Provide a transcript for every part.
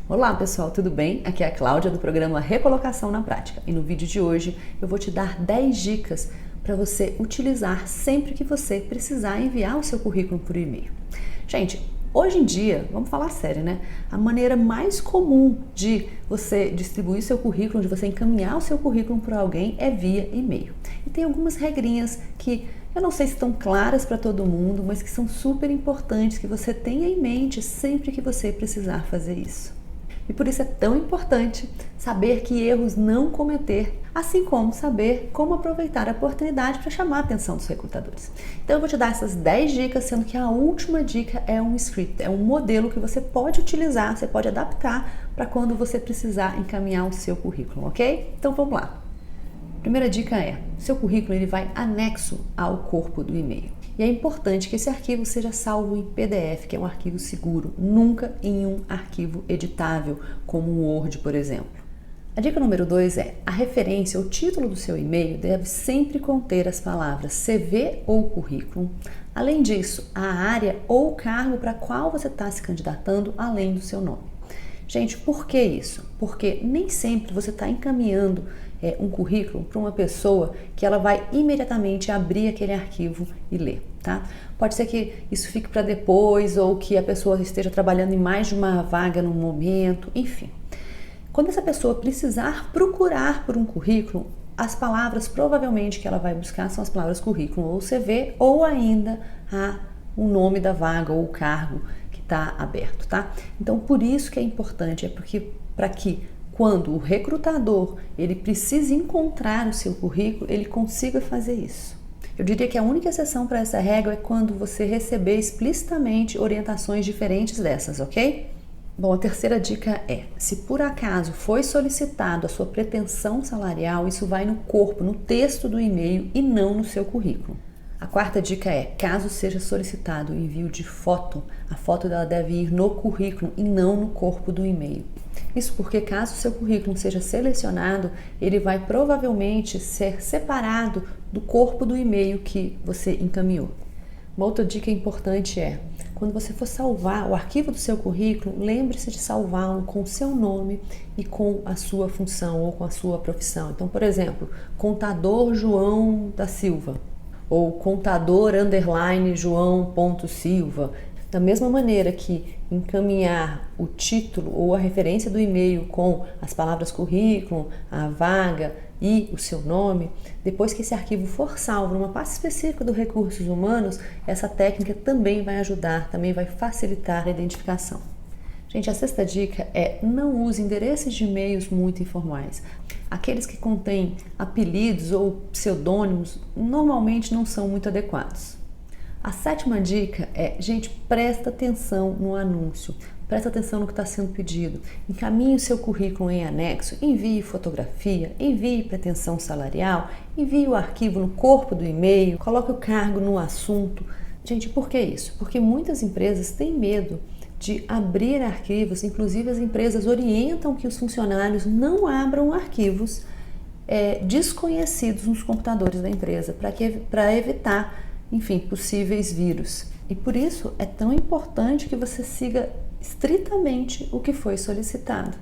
Olá pessoal, tudo bem? Aqui é a Cláudia do programa Recolocação na Prática e no vídeo de hoje eu vou te dar 10 dicas para você utilizar sempre que você precisar enviar o seu currículo por e-mail. Gente, hoje em dia, vamos falar sério, né? A maneira mais comum de você distribuir seu currículo, de você encaminhar o seu currículo para alguém é via e-mail. E tem algumas regrinhas que eu não sei se estão claras para todo mundo, mas que são super importantes que você tenha em mente sempre que você precisar fazer isso. E por isso é tão importante saber que erros não cometer, assim como saber como aproveitar a oportunidade para chamar a atenção dos recrutadores. Então eu vou te dar essas 10 dicas, sendo que a última dica é um script, é um modelo que você pode utilizar, você pode adaptar para quando você precisar encaminhar o seu currículo, ok? Então vamos lá. Primeira dica é, seu currículo ele vai anexo ao corpo do e-mail. E é importante que esse arquivo seja salvo em PDF, que é um arquivo seguro, nunca em um arquivo editável, como um Word, por exemplo. A dica número 2 é, a referência, o título do seu e-mail deve sempre conter as palavras CV ou currículo. Além disso, a área ou cargo para qual você está se candidatando, além do seu nome. Gente, por que isso? Porque nem sempre você está encaminhando um currículo para uma pessoa que ela vai imediatamente abrir aquele arquivo e ler, tá? Pode ser que isso fique para depois ou que a pessoa esteja trabalhando em mais de uma vaga no momento, enfim. Quando essa pessoa precisar procurar por um currículo, as palavras provavelmente que ela vai buscar são as palavras currículo ou CV ou ainda o nome da vaga ou o cargo que está aberto, tá? Então, por isso que é importante, para que quando o recrutador ele precise encontrar o seu currículo, ele consiga fazer isso. Eu diria que a única exceção para essa regra é quando você receber explicitamente orientações diferentes dessas, ok? Bom, a terceira dica é, se por acaso foi solicitado a sua pretensão salarial, isso vai no corpo, no texto do e-mail e não no seu currículo. A quarta dica é, caso seja solicitado o envio de foto, a foto dela deve ir no currículo e não no corpo do e-mail. Isso porque caso o seu currículo seja selecionado, ele vai provavelmente ser separado do corpo do e-mail que você encaminhou. Uma outra dica importante é, quando você for salvar o arquivo do seu currículo, lembre-se de salvá-lo com o seu nome e com a sua função ou com a sua profissão. Então, por exemplo, contador João da Silva ou contador _João.Silva. Da mesma maneira que encaminhar o título ou a referência do e-mail com as palavras currículo, a vaga e o seu nome, depois que esse arquivo for salvo numa pasta específica do Recursos Humanos, essa técnica também vai ajudar, também vai facilitar a identificação. Gente, a sexta dica é não use endereços de e-mails muito informais. Aqueles que contêm apelidos ou pseudônimos normalmente não são muito adequados. A sétima dica é, gente, presta atenção no anúncio, presta atenção no que está sendo pedido. Encaminhe o seu currículo em anexo, envie fotografia, envie pretensão salarial, envie o arquivo no corpo do e-mail, coloque o cargo no assunto. Gente, por que isso? Porque muitas empresas têm medo de abrir arquivos, inclusive as empresas orientam que os funcionários não abram arquivos desconhecidos nos computadores da empresa, para evitar, enfim, possíveis vírus. E por isso é tão importante que você siga estritamente o que foi solicitado.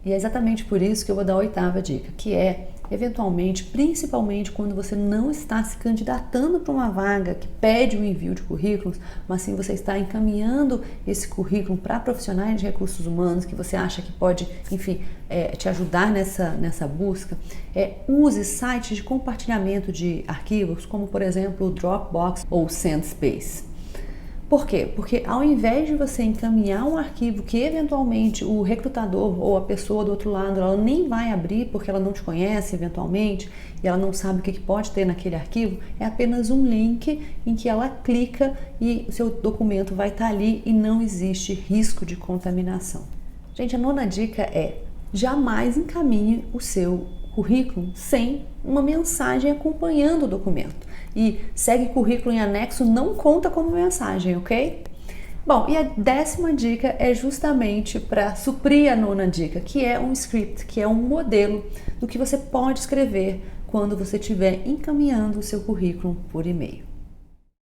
E é exatamente por isso que eu vou dar a oitava dica, que é, eventualmente, principalmente quando você não está se candidatando para uma vaga que pede o envio de currículos, mas sim você está encaminhando esse currículo para profissionais de recursos humanos que você acha que pode, enfim, te ajudar nessa busca, use sites de compartilhamento de arquivos, como por exemplo o Dropbox ou o SendSpace. Por quê? Porque ao invés de você encaminhar um arquivo que eventualmente o recrutador ou a pessoa do outro lado ela nem vai abrir porque ela não te conhece eventualmente e ela não sabe o que pode ter naquele arquivo, é apenas um link em que ela clica e o seu documento vai estar ali e não existe risco de contaminação. Gente, a nona dica é jamais encaminhe o seu currículo sem uma mensagem acompanhando o documento. E segue currículo em anexo não conta como mensagem, ok? Bom, e a 10ª dica é justamente para suprir a 9ª dica, que é um script, que é um modelo do que você pode escrever quando você estiver encaminhando o seu currículo por e-mail.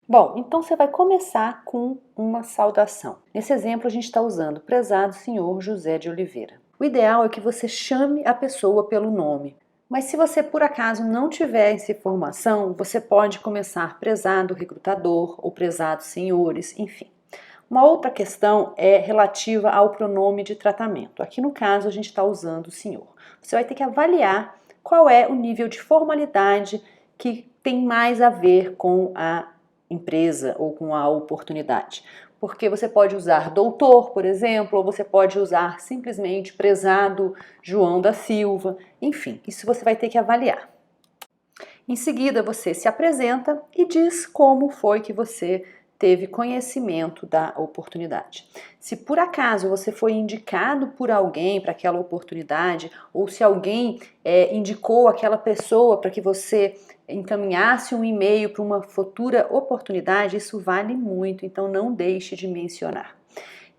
Bom, então você vai começar com uma saudação. Nesse exemplo, a gente está usando prezado senhor José de Oliveira. O ideal é que você chame a pessoa pelo nome. Mas se você por acaso não tiver essa informação, você pode começar prezado recrutador ou prezado senhores, enfim. Uma outra questão é relativa ao pronome de tratamento. Aqui no caso a gente está usando o senhor. Você vai ter que avaliar qual é o nível de formalidade que tem mais a ver com a empresa ou com a oportunidade. Porque você pode usar doutor, por exemplo, ou você pode usar simplesmente prezado João da Silva, enfim, isso você vai ter que avaliar. Em seguida, você se apresenta e diz como foi que você teve conhecimento da oportunidade. Se por acaso você foi indicado por alguém para aquela oportunidade, ou se alguém indicou aquela pessoa para que você encaminhasse um e-mail para uma futura oportunidade, isso vale muito, então não deixe de mencionar.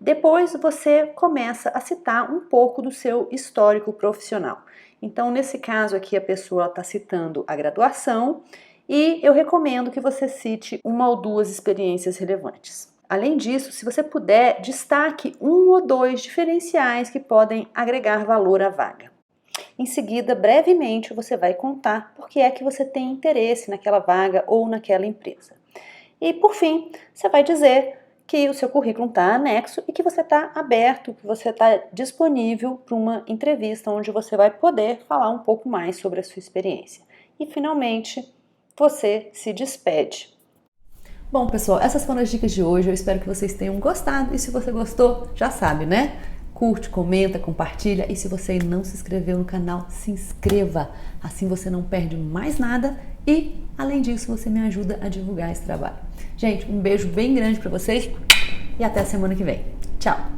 Depois você começa a citar um pouco do seu histórico profissional. Então, nesse caso aqui, a pessoa está citando a graduação e eu recomendo que você cite uma ou duas experiências relevantes. Além disso, se você puder, destaque um ou dois diferenciais que podem agregar valor à vaga. Em seguida, brevemente, você vai contar por que é que você tem interesse naquela vaga ou naquela empresa. E, por fim, você vai dizer que o seu currículo está anexo e que você está aberto, que você está disponível para uma entrevista onde você vai poder falar um pouco mais sobre a sua experiência. E, finalmente, você se despede. Bom, pessoal, essas foram as dicas de hoje. Eu espero que vocês tenham gostado. E se você gostou, já sabe, né? Curte, comenta, compartilha. E se você ainda não se inscreveu no canal, se inscreva. Assim você não perde mais nada. E, além disso, você me ajuda a divulgar esse trabalho. Gente, um beijo bem grande para vocês e até a semana que vem. Tchau!